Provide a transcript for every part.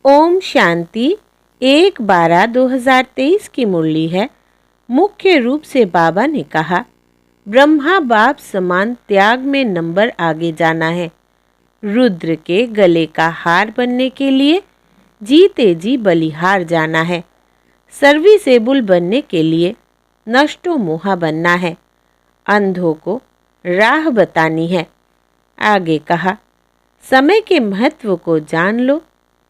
ओम शांति 1/12/2023 की मुरली है। मुख्य रूप से बाबा ने कहा, ब्रह्मा बाप समान त्याग में नंबर आगे जाना है। रुद्र के गले का हार बनने के लिए जीते जी बलिहार जाना है। सर्विसेबल बनने के लिए नष्टो मोहा बनना है। अंधों को राह बतानी है। आगे कहा, समय के महत्व को जान लो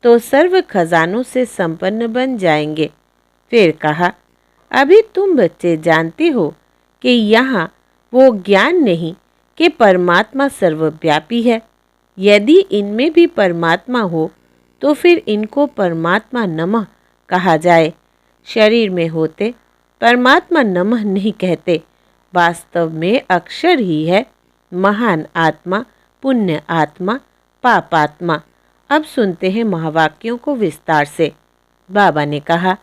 तो सर्व खजानों से संपन्न बन जाएंगे। फिर कहा, अभी तुम बच्चे जानते हो कि यहाँ वो ज्ञान नहीं कि परमात्मा सर्वव्यापी है। यदि इनमें भी परमात्मा हो तो फिर इनको परमात्मा नमः कहा जाए। शरीर में होते परमात्मा नमः नहीं कहते। वास्तव में अक्षर ही है महान आत्मा, पुण्य आत्मा, पापात्मा। अब सुनते हैं महावाक्यों को विस्तार से। बाबा ने कहा,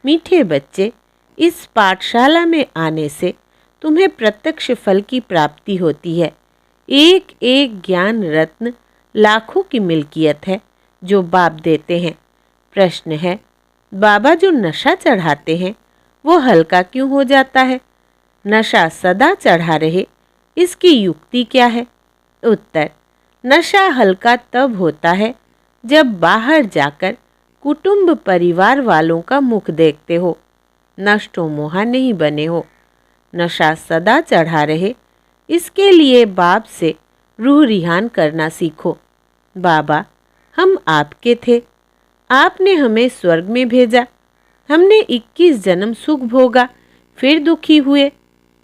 मीठे बच्चे, इस पाठशाला में आने से तुम्हें प्रत्यक्ष फल की प्राप्ति होती है। एक एक ज्ञान रत्न लाखों की मिल्कियत है जो बाप देते हैं। प्रश्न है, बाबा जो नशा चढ़ाते हैं वो हल्का क्यों हो जाता है? नशा सदा चढ़ा रहे, इसकी युक्ति क्या है? उत्तर, नशा हल्का तब होता है जब बाहर जाकर कुटुंब परिवार वालों का मुख देखते हो, नष्टो मोहा नहीं बने हो। नशा सदा चढ़ा रहे, इसके लिए बाप से रूह रिहान करना सीखो। बाबा, हम आपके थे, आपने हमें स्वर्ग में भेजा। हमने 21 जन्म सुख भोगा, फिर दुखी हुए।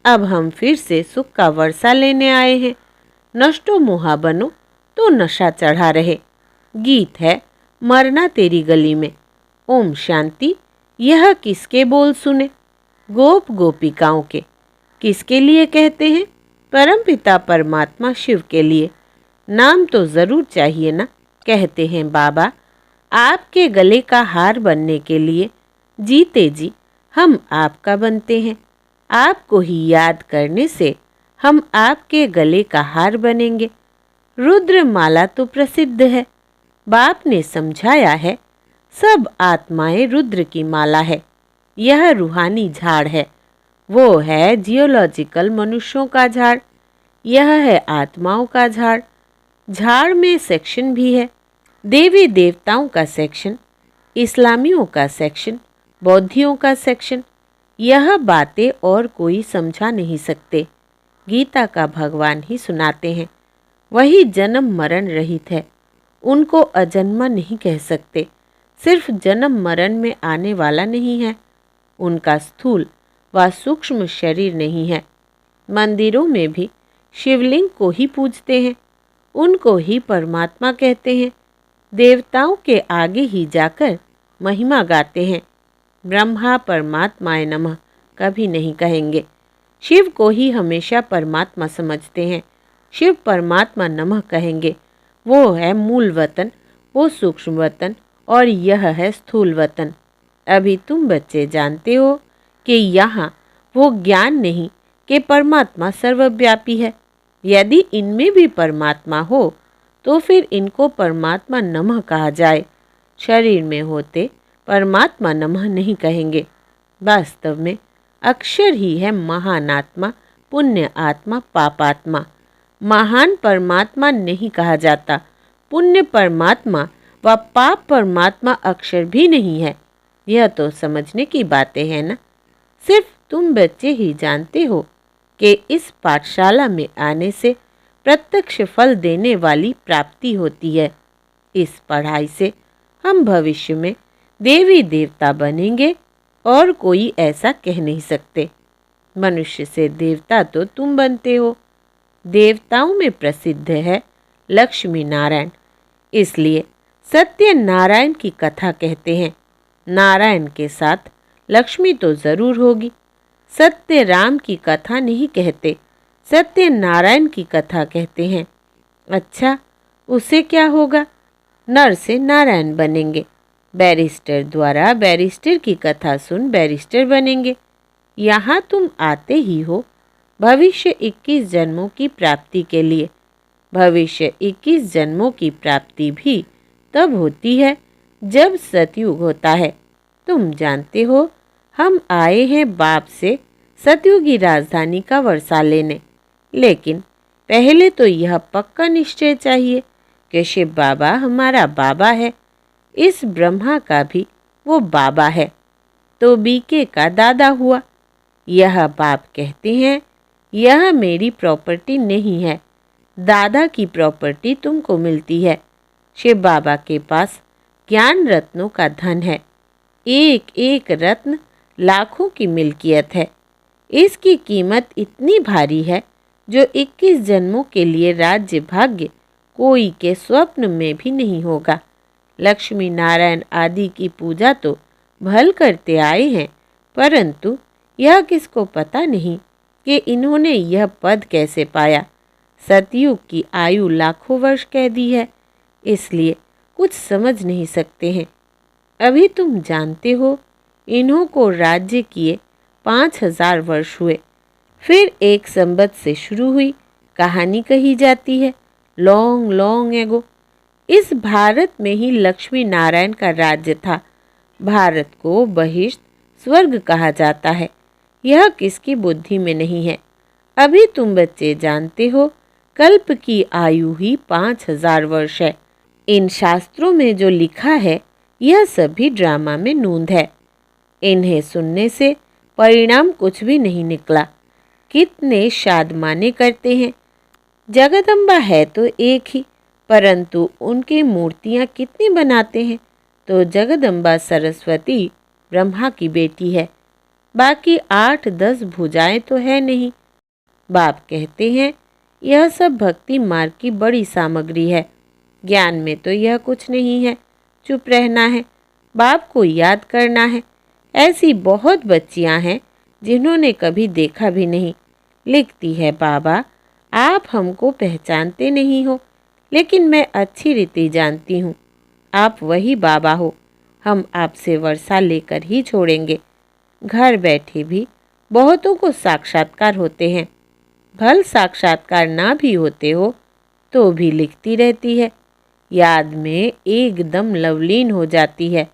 अब हम फिर से सुख का वर्षा लेने आए हैं। नष्टो मोहा बनो तो नशा चढ़ा रहे। गीत है, मरना तेरी गली में। ओम शांति। यह किसके बोल सुने? गोप गोपिकाओं के। किसके लिए कहते हैं? परमपिता परमात्मा शिव के लिए। नाम तो ज़रूर चाहिए ना। कहते हैं बाबा, आपके गले का हार बनने के लिए जीते जी हम आपका बनते हैं। आपको ही याद करने से हम आपके गले का हार बनेंगे। रुद्र माला तो प्रसिद्ध है। बाप ने समझाया है, सब आत्माएं रुद्र की माला है। यह रूहानी झाड़ है। वो है जियोलॉजिकल मनुष्यों का झाड़। यह है आत्माओं का झाड़। झाड़ में सेक्शन भी है। देवी देवताओं का सेक्शन, इस्लामियों का सेक्शन, बौद्धियों का सेक्शन। यह बातें और कोई समझा नहीं सकते। गीता का भगवान ही सुनाते हैं। वही जन्म मरण रहित है। उनको अजन्मा नहीं कह सकते। सिर्फ जन्म मरण में आने वाला नहीं है। उनका स्थूल व सूक्ष्म शरीर नहीं है। मंदिरों में भी शिवलिंग को ही पूजते हैं। उनको ही परमात्मा कहते हैं। देवताओं के आगे ही जाकर महिमा गाते हैं। ब्रह्मा परमात्माए नमः कभी नहीं कहेंगे। शिव को ही हमेशा परमात्मा समझते हैं। शिव परमात्मा नमः कहेंगे। वो है मूल वतन, वो सूक्ष्म वतन और यह है स्थूल वतन। अभी तुम बच्चे जानते हो कि यहाँ वो ज्ञान नहीं कि परमात्मा सर्वव्यापी है। यदि इनमें भी परमात्मा हो तो फिर इनको परमात्मा नमः कहा जाए। शरीर में होते परमात्मा नमः नहीं कहेंगे। वास्तव में अक्षर ही है महान आत्मा, पुण्य आत्मा, पापात्मा। महान परमात्मा नहीं कहा जाता। पुण्य परमात्मा व पाप परमात्मा अक्षर भी नहीं है। यह तो समझने की बातें हैं ना। सिर्फ तुम बच्चे ही जानते हो कि इस पाठशाला में आने से प्रत्यक्ष फल देने वाली प्राप्ति होती है। इस पढ़ाई से हम भविष्य में देवी देवता बनेंगे और कोई ऐसा कह नहीं सकते। मनुष्य से देवता तो तुम बनते हो। देवताओं में प्रसिद्ध है लक्ष्मी नारायण, इसलिए सत्यनारायण की कथा कहते हैं। नारायण के साथ लक्ष्मी तो ज़रूर होगी। सत्य राम की कथा नहीं कहते, सत्यनारायण की कथा कहते हैं। अच्छा, उससे क्या होगा? नर से नारायण बनेंगे। बैरिस्टर द्वारा बैरिस्टर की कथा सुन बैरिस्टर बनेंगे। यहाँ तुम आते ही हो भविष्य 21 जन्मों की प्राप्ति के लिए। भविष्य 21 जन्मों की प्राप्ति भी तब होती है जब सतयुग होता है। तुम जानते हो, हम आए हैं बाप से सतयुगी राजधानी का वर्षा लेने, लेकिन पहले तो यह पक्का निश्चय चाहिए कि शिव बाबा हमारा बाबा है। इस ब्रह्मा का भी वो बाबा है, तो बीके का दादा हुआ। यह बाप कहते हैं, यह मेरी प्रॉपर्टी नहीं है, दादा की प्रॉपर्टी तुमको मिलती है। शिव बाबा के पास ज्ञान रत्नों का धन है, एक एक रत्न लाखों की मिल्कियत है। इसकी कीमत इतनी भारी है जो 21 जन्मों के लिए राज्य भाग्य कोई के स्वप्न में भी नहीं होगा। लक्ष्मी नारायण आदि की पूजा तो भल करते आए हैं, परंतु यह किसको पता नहीं कि इन्होंने यह पद कैसे पाया। सतयुग की आयु लाखों वर्ष कह दी है, इसलिए कुछ समझ नहीं सकते हैं। अभी तुम जानते हो, इन्हों को राज्य किए 5000 वर्ष हुए। फिर एक संबत से शुरू हुई कहानी कही जाती है, लॉन्ग लॉन्ग एगो। इस भारत में ही लक्ष्मी नारायण का राज्य था। भारत को बहिष्ठ स्वर्ग कहा जाता है। यह किसकी बुद्धि में नहीं है। अभी तुम बच्चे जानते हो, कल्प की आयु ही 5000 वर्ष है। इन शास्त्रों में जो लिखा है, यह सभी ड्रामा में नूंद है। इन्हें सुनने से परिणाम कुछ भी नहीं निकला। कितने शादमाने करते हैं। जगदम्बा है तो एक ही, परंतु उनकी मूर्तियाँ कितनी बनाते हैं। तो जगदम्बा सरस्वती ब्रह्मा की बेटी है, बाकी 8-10 भुजाएं तो है नहीं। बाप कहते हैं, यह सब भक्ति मार्ग की बड़ी सामग्री है, ज्ञान में तो यह कुछ नहीं है। चुप रहना है, बाप को याद करना है। ऐसी बहुत बच्चियां हैं जिन्होंने कभी देखा भी नहीं। लिखती है, बाबा आप हमको पहचानते नहीं हो, लेकिन मैं अच्छी रीति जानती हूँ, आप वही बाबा हो। हम आपसे वर्षा लेकर ही छोड़ेंगे। घर बैठे भी बहुतों को साक्षात्कार होते हैं। भल साक्षात्कार ना भी होते हो तो भी लिखती रहती है, याद में एकदम लवलीन हो जाती है।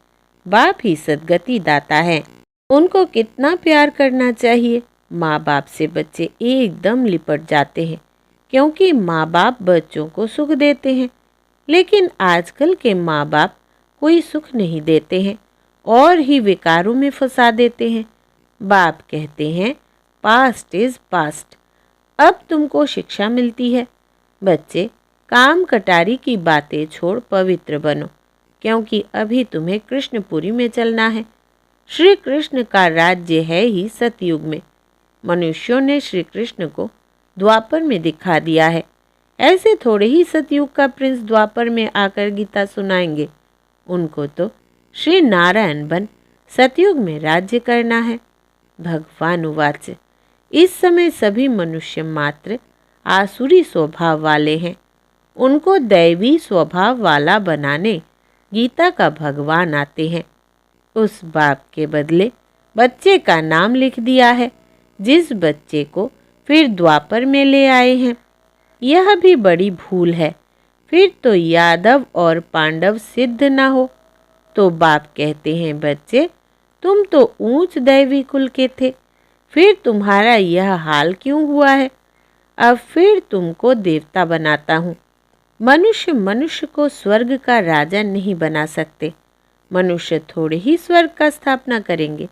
बाप ही सद्गति दाता है, उनको कितना प्यार करना चाहिए। माँ बाप से बच्चे एकदम लिपट जाते हैं, क्योंकि माँ बाप बच्चों को सुख देते हैं। लेकिन आजकल के माँ बाप कोई सुख नहीं देते हैं और ही विकारों में फंसा देते हैं। बाप कहते हैं, पास्ट इज पास्ट। अब तुमको शिक्षा मिलती है। बच्चे, काम कटारी की बातें छोड़ पवित्र बनो, क्योंकि अभी तुम्हें कृष्णपुरी में चलना है। श्री कृष्ण का राज्य है ही सतयुग में। मनुष्यों ने श्री कृष्ण को द्वापर में दिखा दिया है। ऐसे थोड़े ही सतयुग का प्रिंस द्वापर में आकर गीता सुनाएंगे। उनको तो श्री नारायण बन सतयुग में राज्य करना है। भगवान उवाच, इस समय सभी मनुष्य मात्र आसुरी स्वभाव वाले हैं। उनको दैवी स्वभाव वाला बनाने गीता का भगवान आते हैं। उस बाप के बदले बच्चे का नाम लिख दिया है, जिस बच्चे को फिर द्वापर में ले आए हैं। यह भी बड़ी भूल है। फिर तो यादव और पांडव सिद्ध न हो। तो बाप कहते हैं, बच्चे तुम तो ऊंच दैवी कुल के थे, फिर तुम्हारा यह हाल क्यों हुआ है। अब फिर तुमको देवता बनाता हूँ। मनुष्य मनुष्य को स्वर्ग का राजा नहीं बना सकते। मनुष्य थोड़े ही स्वर्ग का स्थापना करेंगे।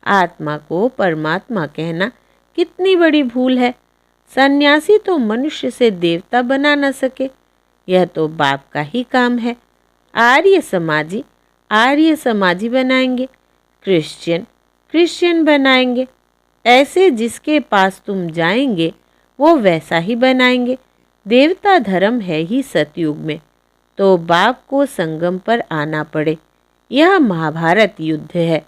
आत्मा को परमात्मा कहना कितनी बड़ी भूल है। सन्यासी तो मनुष्य से देवता बना न सके, यह तो बाप का ही काम है। आर्य समाजी बनाएंगे, क्रिश्चियन क्रिश्चियन बनाएंगे। ऐसे जिसके पास तुम जाएंगे वो वैसा ही बनाएंगे। देवता धर्म है ही सतयुग में, तो बाप को संगम पर आना पड़े। यह महाभारत युद्ध है।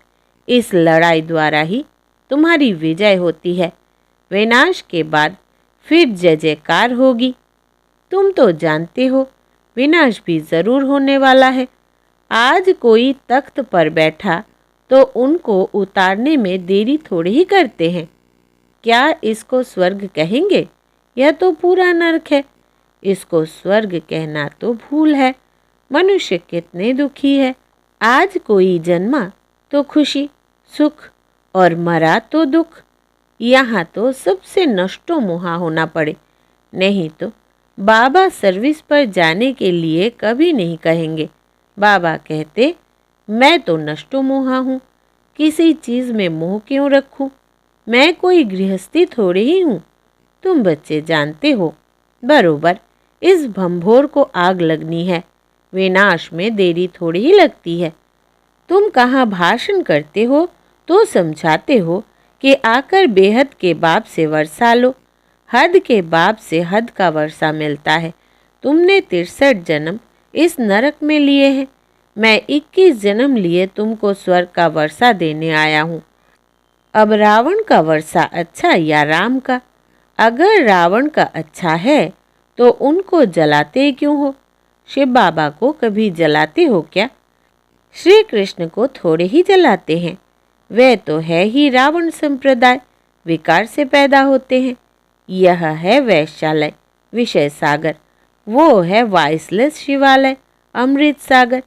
इस लड़ाई द्वारा ही तुम्हारी विजय होती है। विनाश के बाद फिर जय जयकार होगी। तुम तो जानते हो, विनाश भी जरूर होने वाला है। आज कोई तख्त पर बैठा तो उनको उतारने में देरी थोड़ी ही करते हैं। क्या इसको स्वर्ग कहेंगे? यह तो पूरा नरक है। इसको स्वर्ग कहना तो भूल है। मनुष्य कितने दुखी है। आज कोई जन्मा तो खुशी सुख और मरा तो दुख। यहाँ तो सबसे नष्टो मोहा होना पड़े, नहीं तो बाबा सर्विस पर जाने के लिए कभी नहीं कहेंगे। बाबा कहते, मैं तो नष्टो मोहा हूँ, किसी चीज़ में मोह क्यों रखूँ, मैं कोई गृहस्थी थोड़ी ही हूँ। तुम बच्चे जानते हो बरोबर इस भंभोर को आग लगनी है, विनाश में देरी थोड़ी ही लगती है। तुम कहाँ भाषण करते हो तो समझाते हो कि आकर बेहद के बाप से वर्षा लो, हद के बाप से हद का वर्षा मिलता है। तुमने 63 जन्म इस नरक में लिए हैं, मैं 21 जन्म लिए तुमको स्वर्ग का वर्षा देने आया हूँ। अब रावण का वर्षा अच्छा या राम का? अगर रावण का अच्छा है तो उनको जलाते क्यों हो? शिव बाबा को कभी जलाते हो क्या? श्री कृष्ण को थोड़े ही जलाते हैं, वे तो है ही रावण संप्रदाय, विकार से पैदा होते हैं। यह है वैश्यालय विषय सागर, वो है वाइसलेस शिवालय अमृत सागर।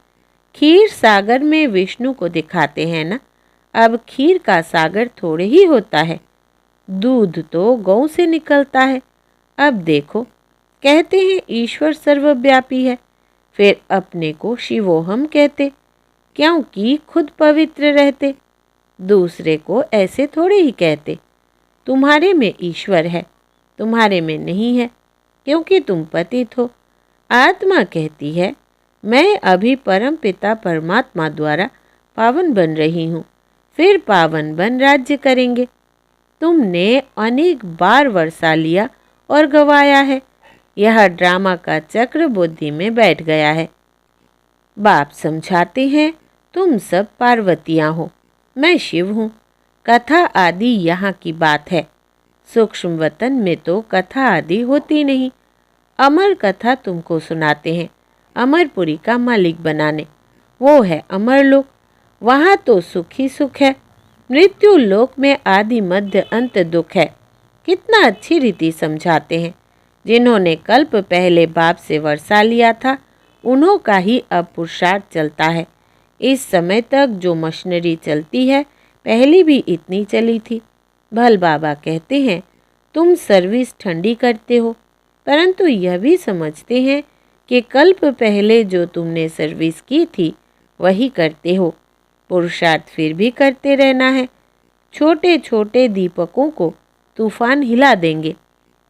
खीर सागर में विष्णु को दिखाते हैं ना, अब खीर का सागर थोड़े ही होता है, दूध तो गौ से निकलता है। अब देखो, कहते हैं ईश्वर सर्वव्यापी है, फिर अपने को शिवोहम कहते, क्योंकि खुद पवित्र रहते, दूसरे को ऐसे थोड़े ही कहते। तुम्हारे में ईश्वर है, तुम्हारे में नहीं है, क्योंकि तुम पतित हो। आत्मा कहती है, मैं अभी परम पिता परमात्मा द्वारा पावन बन रही हूँ, फिर पावन बन राज्य करेंगे। तुमने अनेक बार वर्षा लिया और गवाया है, यह ड्रामा का चक्र बुद्धि में बैठ गया है। बाप समझाते हैं, तुम सब पार्वतियाँ हो, मैं शिव हूँ। कथा आदि यहाँ की बात है, सूक्ष्म वतन में तो कथा आदि होती नहीं। अमर कथा तुमको सुनाते हैं, अमरपुरी का मालिक बनाने, वो है अमरलोक, वहाँ तो सुख ही सुख है। मृत्यु लोक में आदि मध्य अंत दुख है। कितना अच्छी रीति समझाते हैं। जिन्होंने कल्प पहले बाप से वर्षा लिया था, उन्हों का ही अब पुरुषार्थ चलता है। इस समय तक जो मशीनरी चलती है, पहले भी इतनी चली थी। भल बाबा कहते हैं, तुम सर्विस ठंडी करते हो, परंतु यह भी समझते हैं कि कल्प पहले जो तुमने सर्विस की थी वही करते हो। पुरुषार्थ फिर भी करते रहना है। छोटे छोटे दीपकों को तूफान हिला देंगे।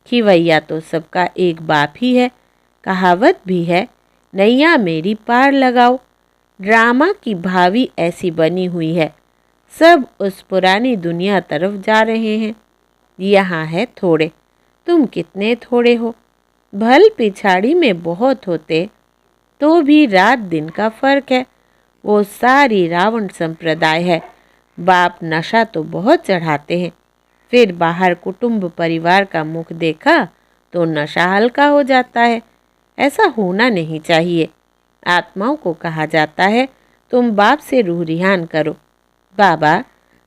खिवैया तो सबका एक बाप ही है। कहावत भी है, नैया मेरी पार लगाओ। ड्रामा की भावी ऐसी बनी हुई है, सब उस पुरानी दुनिया तरफ जा रहे हैं। यहाँ है थोड़े, तुम कितने थोड़े हो। भल पिछाड़ी में बहुत होते तो भी रात दिन का फर्क है। वो सारी रावण संप्रदाय है। बाप नशा तो बहुत चढ़ाते हैं, फिर बाहर कुटुंब परिवार का मुख देखा तो नशा हल्का हो जाता है। ऐसा होना नहीं चाहिए। आत्माओं को कहा जाता है, तुम बाप से रूह रिहान करो। बाबा,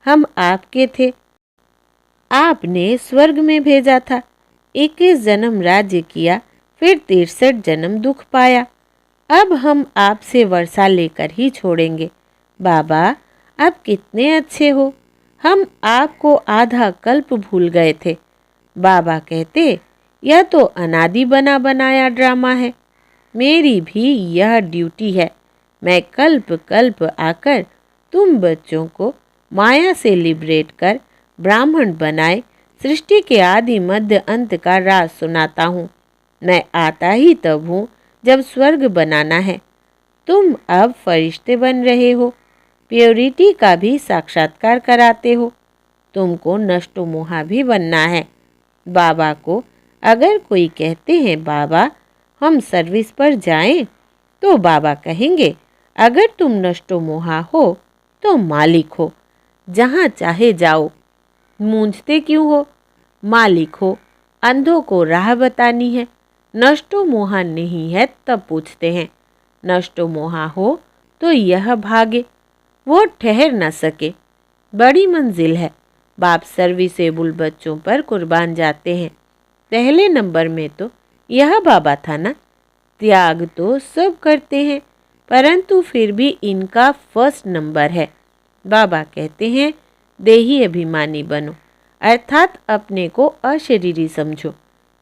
हम आपके थे, आपने स्वर्ग में भेजा था। 21 जन्म राज्य किया, फिर 63 जन्म दुख पाया। अब हम आपसे वर्षा लेकर ही छोड़ेंगे। बाबा, आप कितने अच्छे हो, हम आपको आधा कल्प भूल गए थे। बाबा कहते, यह तो अनादि बना बनाया ड्रामा है। मेरी भी यह ड्यूटी है। मैं कल्प कल्प आकर तुम बच्चों को माया से लिबरेट कर ब्राह्मण बनाए सृष्टि के आदि मध्य अंत का राज सुनाता हूँ। मैं आता ही तब हूँ जब स्वर्ग बनाना है। तुम अब फरिश्ते बन रहे हो, प्योरिटी का भी साक्षात्कार कराते हो। तुमको नष्टो मोहा भी बनना है। बाबा को अगर कोई कहते हैं, बाबा हम सर्विस पर जाएं, तो बाबा कहेंगे, अगर तुम नष्टो मोहा हो तो मालिक हो, जहाँ चाहे जाओ। मूंझते क्यों हो? मालिक हो, अंधों को राह बतानी है। नष्टो मोहा नहीं है तब पूछते हैं। नष्टो मोहा हो तो यह भागे, वो ठहर न सके। बड़ी मंजिल है। बाप सर्विसेबल बच्चों पर कुर्बान जाते हैं। पहले नंबर में तो यह बाबा था ना। त्याग तो सब करते हैं, परंतु फिर भी इनका फर्स्ट नंबर है। बाबा कहते हैं देही अभिमानी बनो, अर्थात अपने को अशरीरी समझो।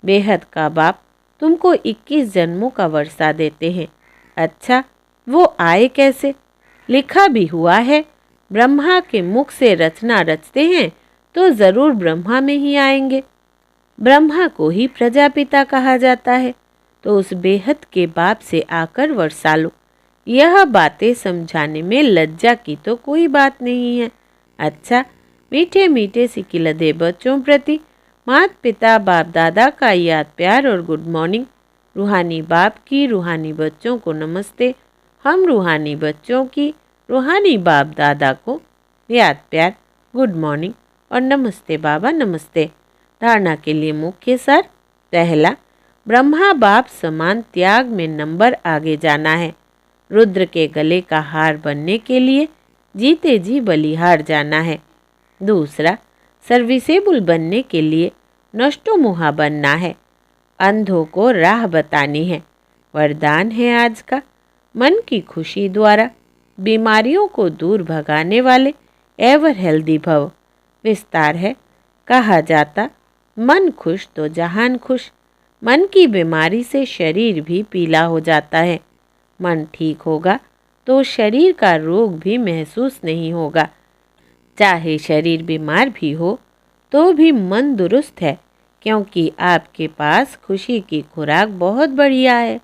बेहद का बाप तुमको 21 जन्मों का वर्षा देते हैं। अच्छा, वो आए कैसे? लिखा भी हुआ है, ब्रह्मा के मुख से रचना रचते हैं तो ज़रूर ब्रह्मा में ही आएंगे। ब्रह्मा को ही प्रजापिता कहा जाता है, तो उस बेहद के बाप से आकर वर्षा लो। यह बातें समझाने में लज्जा की तो कोई बात नहीं है। अच्छा, मीठे मीठे सिकिलदे बच्चों प्रति माता पिता बाप दादा का याद प्यार और गुड मॉर्निंग। रूहानी बाप की रूहानी बच्चों को नमस्ते। हम रूहानी बच्चों की रूहानी बाप दादा को याद प्यार, गुड मॉर्निंग और नमस्ते बाबा नमस्ते। धारणा के लिए मुख्य सार। पहला, ब्रह्मा बाप समान त्याग में नंबर आगे जाना है। रुद्र के गले का हार बनने के लिए जीते जी बलिहार जाना है। दूसरा, सर्विसेबल बनने के लिए नष्टो मुहा बनना है। अंधों को राह बतानी है। वरदान है आज का, मन की खुशी द्वारा बीमारियों को दूर भगाने वाले एवर हेल्दी भव। विस्तार है, कहा जाता मन खुश तो जहान खुश। मन की बीमारी से शरीर भी पीला हो जाता है। मन ठीक होगा तो शरीर का रोग भी महसूस नहीं होगा। चाहे शरीर बीमार भी हो तो भी मन दुरुस्त है, क्योंकि आपके पास खुशी की खुराक बहुत बढ़िया है।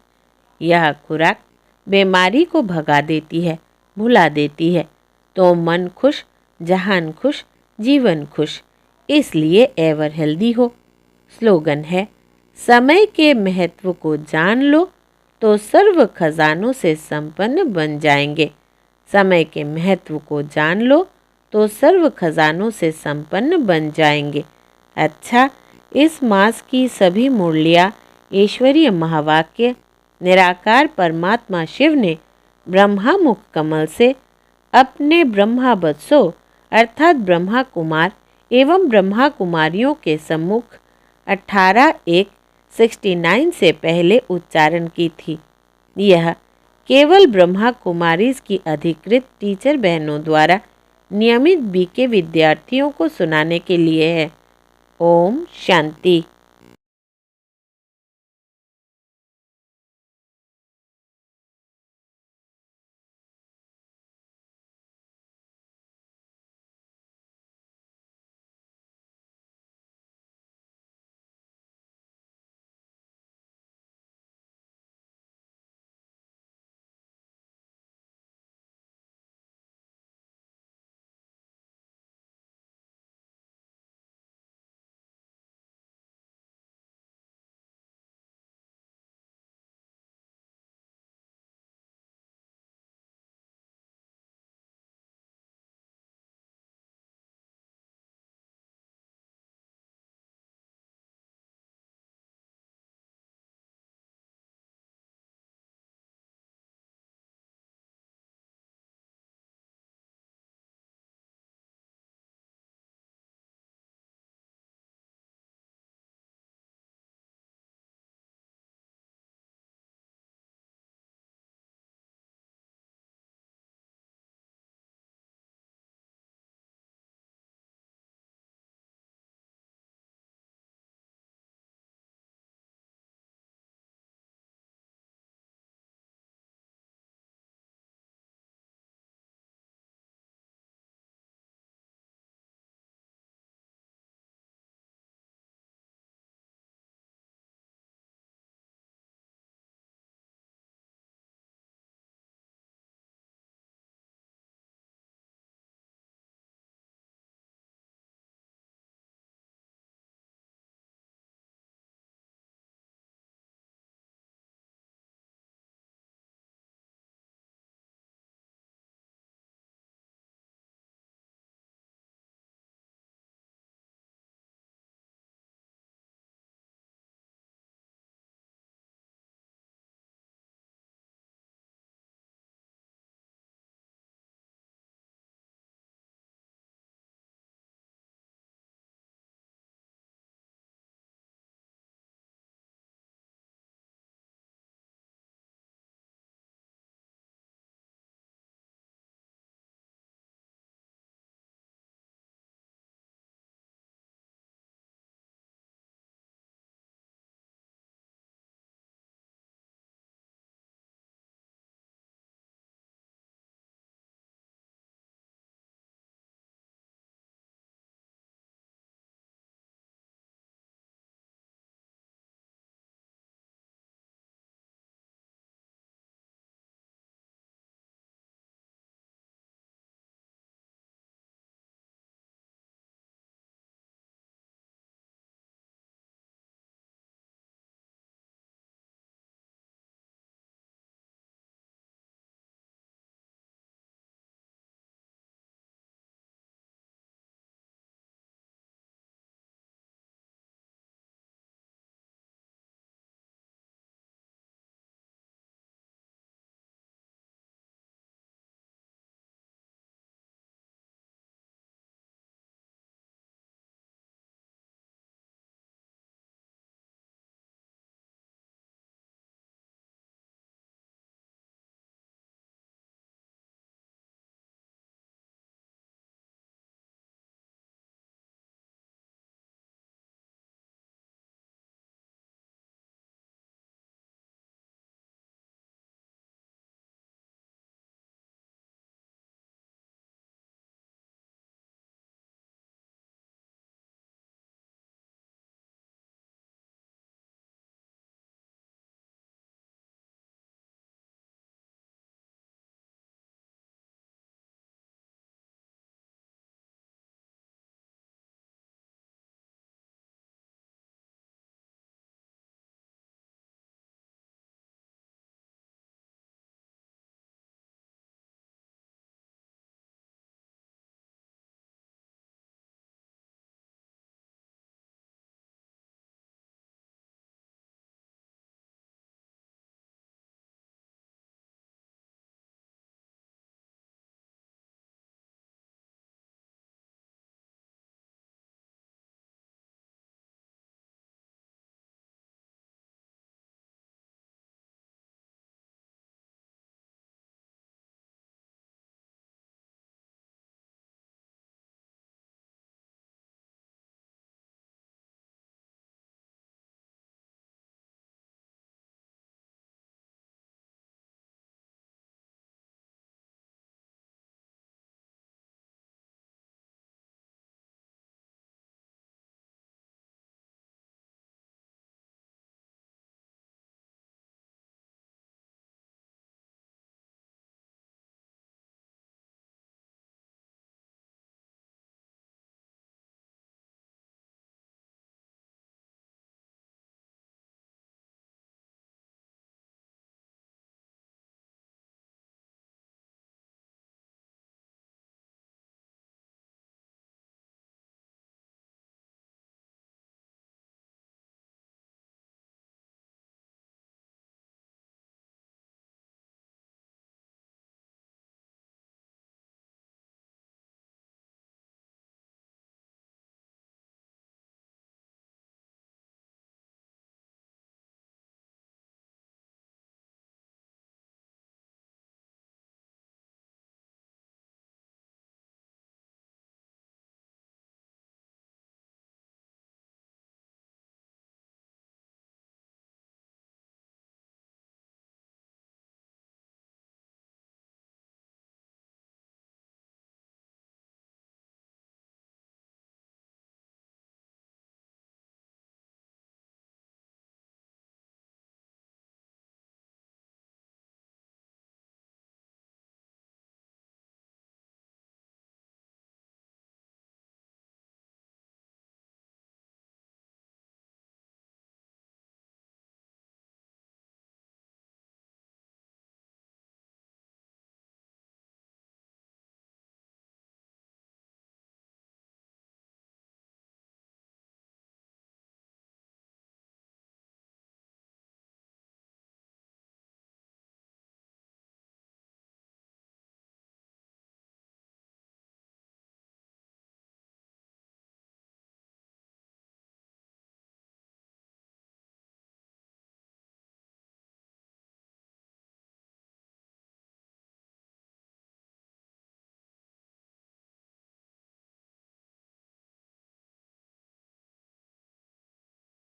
यह खुराक बीमारी को भगा देती है, भुला देती है। तो मन खुश, जहान खुश, जीवन खुश, इसलिए एवर हेल्दी हो। स्लोगन है, समय के महत्व को जान लो तो सर्व खजानों से संपन्न बन जाएंगे। समय के महत्व को जान लो तो सर्व खजानों से संपन्न बन जाएंगे। अच्छा, इस मास की सभी मुरलियाँ ईश्वरीय महावाक्य निराकार परमात्मा शिव ने ब्रह्मा मुख कमल से अपने ब्रह्मा बत्सों अर्थात ब्रह्मा कुमार एवं ब्रह्मा कुमारियों के सम्मुख 18/1/69 से पहले उच्चारण की थी। यह केवल ब्रह्मा कुमारीज की अधिकृत टीचर बहनों द्वारा नियमित बीके विद्यार्थियों को सुनाने के लिए है। ओम शांति।